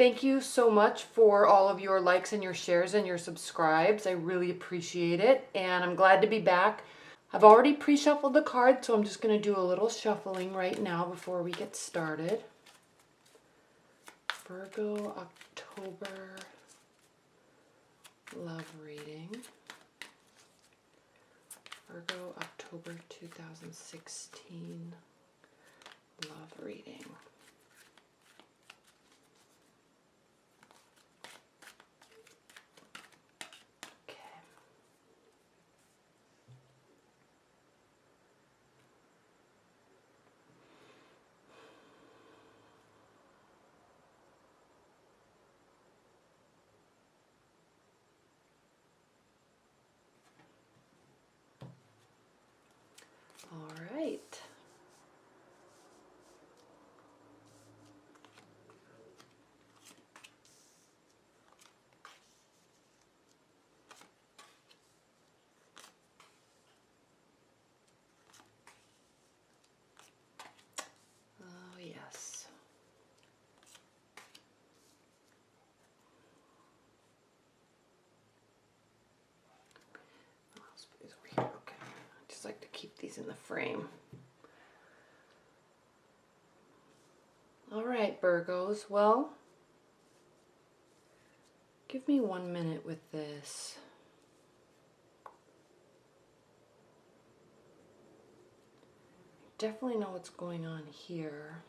Thank you so much for all of your likes and your shares and your subscribes. I really appreciate it, and I'm glad to be back. I've already pre-shuffled the cards, so I'm just going to do a little shuffling right now before we get started. Virgo, October, love reading. Virgo, October 2016, love reading. All right. Oh, yes. I'll just put these over here. Okay. I just like to keep these in the frame. All right, Virgos. Well, give me 1 minute with this. Definitely know what's going on here.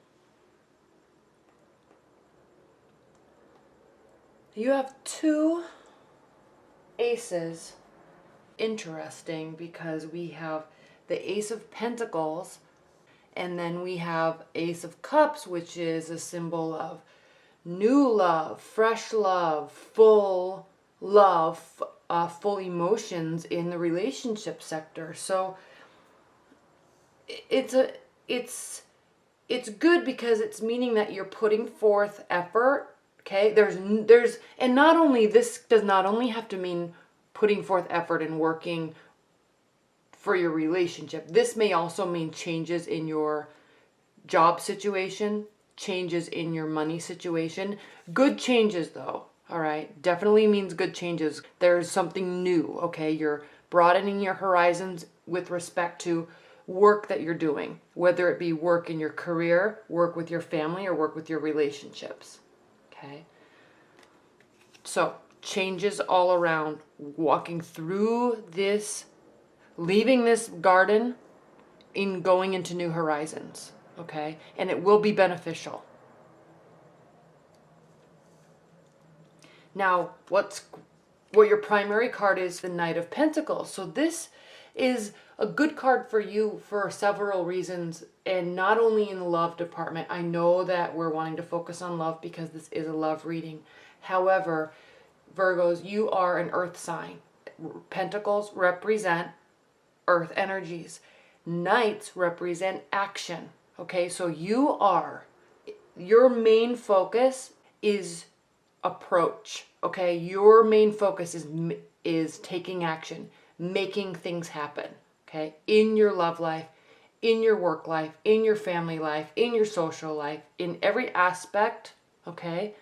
You have two aces. Interesting, because we have the Ace of Pentacles, and then we have Ace of Cups, which is a symbol of new love, fresh love, full love, full emotions in the relationship sector. So it's good because it's meaning that you're putting forth effort. Okay, and not only this does not only have to mean putting forth effort and working for your relationship. This may also mean changes in your job situation, changes in your money situation. Good changes though, all right? Definitely means good changes. There's something new, okay? You're broadening your horizons with respect to work that you're doing, whether it be work in your career, work with your family, or work with your relationships, okay? So, changes all around, walking through this, leaving this garden in going into new horizons, okay? And it will be beneficial. Now, what your primary card is, the Knight of Pentacles. So this is a good card for you for several reasons, and not only in the love department. I know that we're wanting to focus on love because this is a love reading. However, Virgos, you are an earth sign. Pentacles represent earth energies. Knights represent action. Okay, so your main focus is approach. Okay, your main focus is taking action, making things happen. Okay, in your love life, in your work life, in your family life, in your social life, in every aspect. Okay,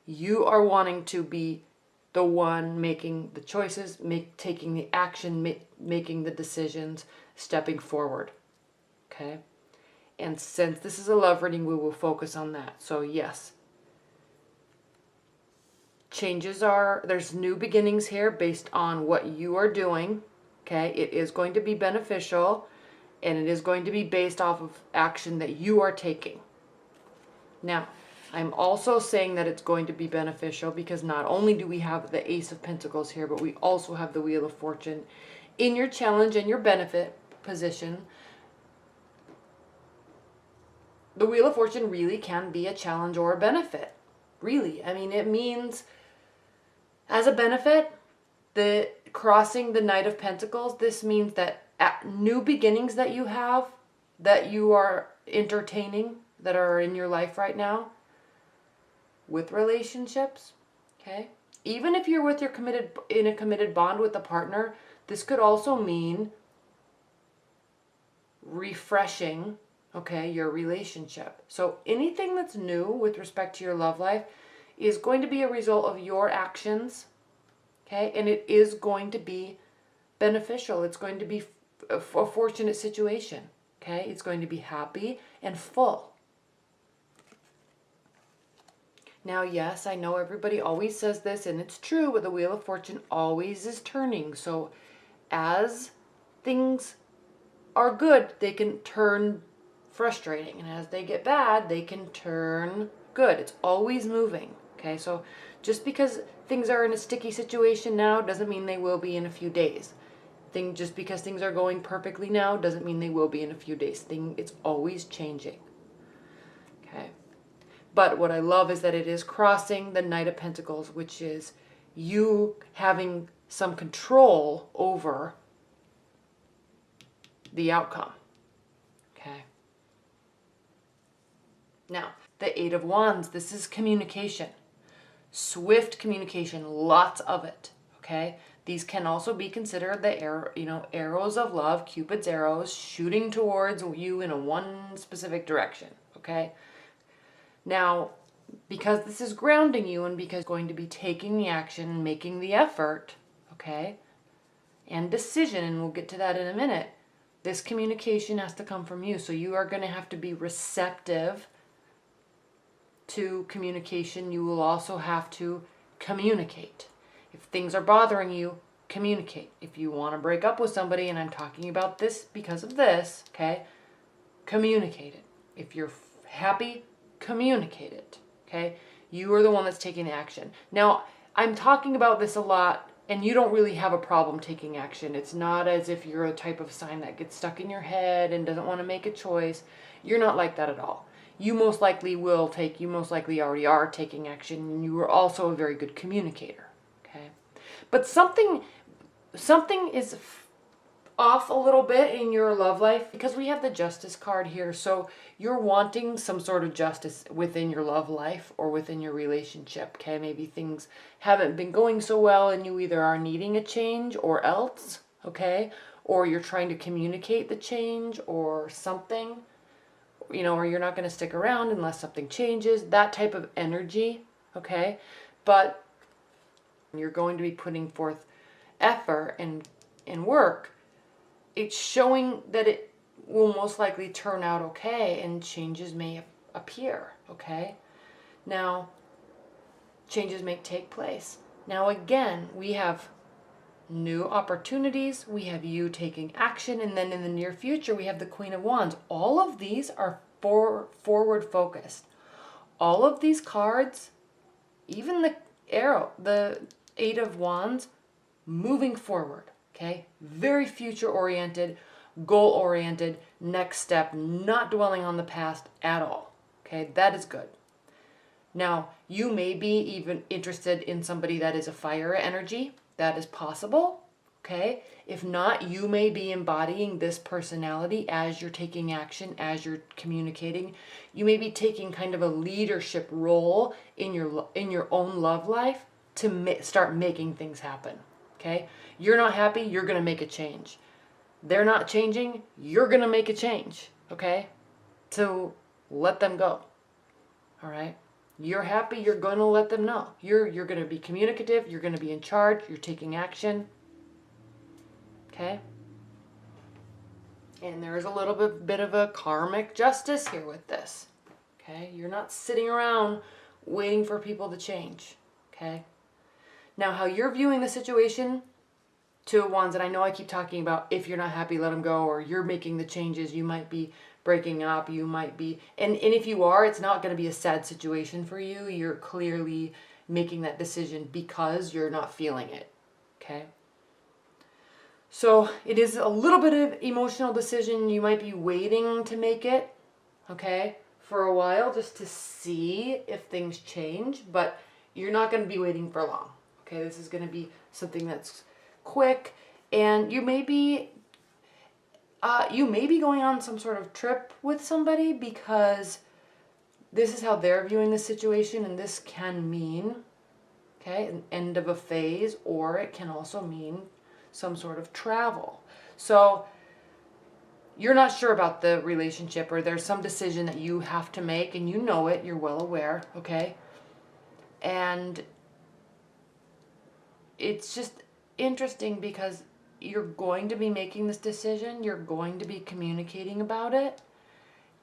you are wanting to be the one making the choices, taking the action, making the decisions, stepping forward. Okay? And since this is a love reading, we will focus on that. So yes, there's new beginnings here based on what you are doing. Okay? It is going to be beneficial, and it is going to be based off of action that you are taking. Now, I'm also saying that it's going to be beneficial because not only do we have the Ace of Pentacles here, but we also have the Wheel of Fortune. In your challenge and your benefit position, the Wheel of Fortune really can be a challenge or a benefit. Really. I mean, it means, as a benefit, crossing the Knight of Pentacles, this means that new beginnings that you have, that you are entertaining, that are in your life right now, with relationships, okay? Even if you're in a committed bond with a partner, this could also mean refreshing, okay, your relationship. So anything that's new with respect to your love life is going to be a result of your actions, okay? And it is going to be beneficial. It's going to be a fortunate situation, okay? It's going to be happy and full. Now, yes, I know everybody always says this, and it's true, but the Wheel of Fortune always is turning. So as things are good, they can turn frustrating. And as they get bad, they can turn good. It's always moving, okay? So just because things are in a sticky situation now doesn't mean they will be in a few days. Just because things are going perfectly now doesn't mean they will be in a few days. It's always changing, okay? But what I love is that it is crossing the Knight of Pentacles, which is you having some control over the outcome, okay? Now, the Eight of Wands, this is communication. Swift communication, lots of it, okay? These can also be considered the arrows of love, Cupid's arrows, shooting towards you in one specific direction, okay? Now, because this is grounding you and because going to be taking the action, making the effort, okay, and decision, and we'll get to that in a minute, this communication has to come from you. So you are going to have to be receptive to communication. You will also have to communicate. If things are bothering you, communicate. If you want to break up with somebody, and I'm talking about this because of this, okay, communicate it. If you're happy, communicate it, okay? You are the one that's taking action. Now, I'm talking about this a lot, and you don't really have a problem taking action. It's not as if you're a type of sign that gets stuck in your head and doesn't want to make a choice. You're not like that at all. You most likely already are taking action, and you are also a very good communicator, okay? But something is off a little bit in your love life because we have the Justice card here. So you're wanting some sort of justice within your love life or within your relationship, okay? Maybe things haven't been going so well and you either are needing a change or else, okay? Or you're trying to communicate the change or something, or you're not going to stick around unless something changes, that type of energy, okay? But you're going to be putting forth effort and work. It's showing that it will most likely turn out okay and changes may appear, okay? Now, changes may take place. Now again, we have new opportunities, we have you taking action, and then in the near future, we have the Queen of Wands. All of these are forward focused. All of these cards, even the Eight of Wands, moving forward. Okay, very future-oriented, goal-oriented, next step, not dwelling on the past at all. Okay, that is good. Now, you may be even interested in somebody that is a fire energy. That is possible. Okay, if not, you may be embodying this personality as you're taking action, as you're communicating. You may be taking kind of a leadership role in your own love life to start making things happen. Okay, you're not happy, you're going to make a change. They're not changing, you're going to make a change, okay? To let them go, all right? You're happy, you're going to let them know. You're going to be communicative, you're going to be in charge, you're taking action, okay? And there is a little bit of a karmic justice here with this, okay? You're not sitting around waiting for people to change, okay? Now, how you're viewing the situation, Two of Wands, and I know I keep talking about if you're not happy, let them go, or you're making the changes, you might be breaking up, you might be, and if you are, it's not going to be a sad situation for you. You're clearly making that decision because you're not feeling it, okay? So it is a little bit of emotional decision. You might be waiting to make it, okay, for a while just to see if things change, but you're not going to be waiting for long. Okay, this is going to be something that's quick, and you may be going on some sort of trip with somebody because this is how they're viewing the situation, and this can mean, okay, an end of a phase, or it can also mean some sort of travel. So you're not sure about the relationship, or there's some decision that you have to make, and you know it, you're well aware, okay? And And it's just interesting because you're going to be making this decision, you're going to be communicating about it,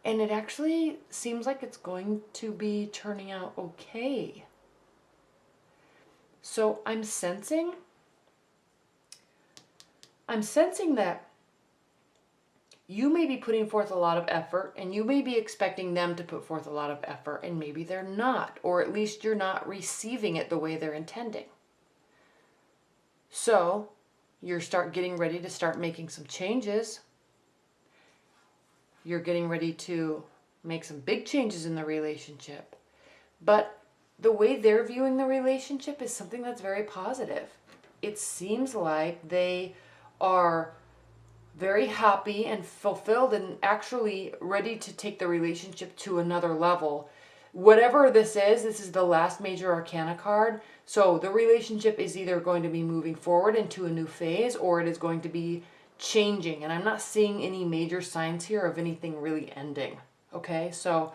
and it actually seems like it's going to be turning out okay. So I'm sensing that you may be putting forth a lot of effort, and you may be expecting them to put forth a lot of effort, and maybe they're not, or at least you're not receiving it the way they're intending. So you're getting ready to start making some changes. You're getting ready to make some big changes in the relationship. But the way they're viewing the relationship is something that's very positive. It seems like they are very happy and fulfilled and actually ready to take the relationship to another level. Whatever this is the last major arcana card. So the relationship is either going to be moving forward into a new phase, or it is going to be changing. And I'm not seeing any major signs here of anything really ending. Okay, so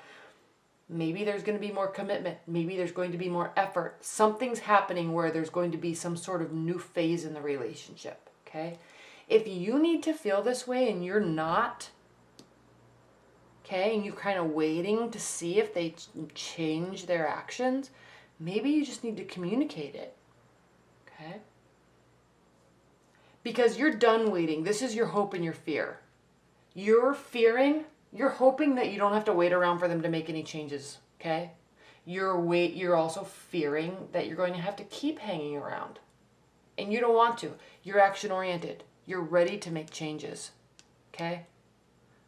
maybe there's going to be more commitment. Maybe there's going to be more effort. Something's happening where there's going to be some sort of new phase in the relationship. Okay, if you need to feel this way and you're not, okay, and you're kind of waiting to see if they change their actions, maybe you just need to communicate it, okay? Because you're done waiting. This is your hope and your fear. You're hoping that you don't have to wait around for them to make any changes, okay? You're also fearing that you're going to have to keep hanging around. And you don't want to. You're action-oriented. You're ready to make changes, okay?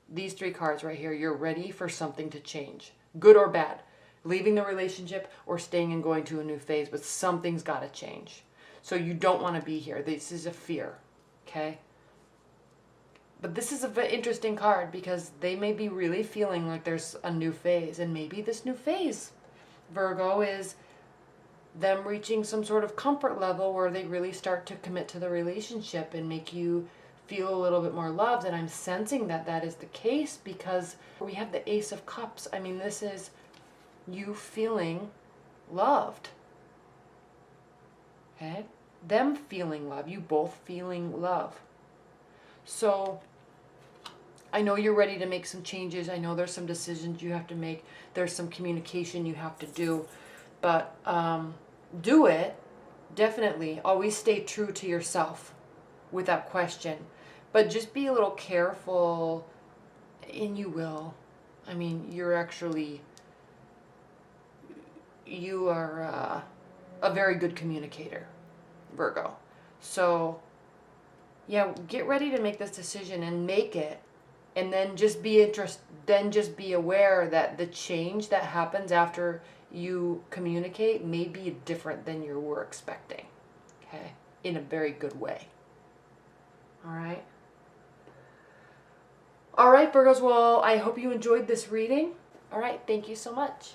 These three cards right here, you're ready for something to change, good or bad, leaving the relationship or staying and going to a new phase, but something's got to change. So you don't want to be here. This is a fear, okay? But this is an interesting card because they may be really feeling like there's a new phase, and maybe this new phase, Virgo, is them reaching some sort of comfort level where they really start to commit to the relationship and make you feel a little bit more loved. And I'm sensing that that is the case because we have the Ace of Cups. I mean, this is you feeling loved. Okay? Them feeling love. You both feeling love. So I know you're ready to make some changes. I know there's some decisions you have to make. There's some communication you have to do. But do it. Definitely. Always stay true to yourself without question. But just be a little careful, and you will. I mean, you are a very good communicator, Virgo. So, yeah, get ready to make this decision and make it. And then just be aware that the change that happens after you communicate may be different than you were expecting. Okay? In a very good way. All right? All right, Virgos. Well, I hope you enjoyed this reading. All right. Thank you so much.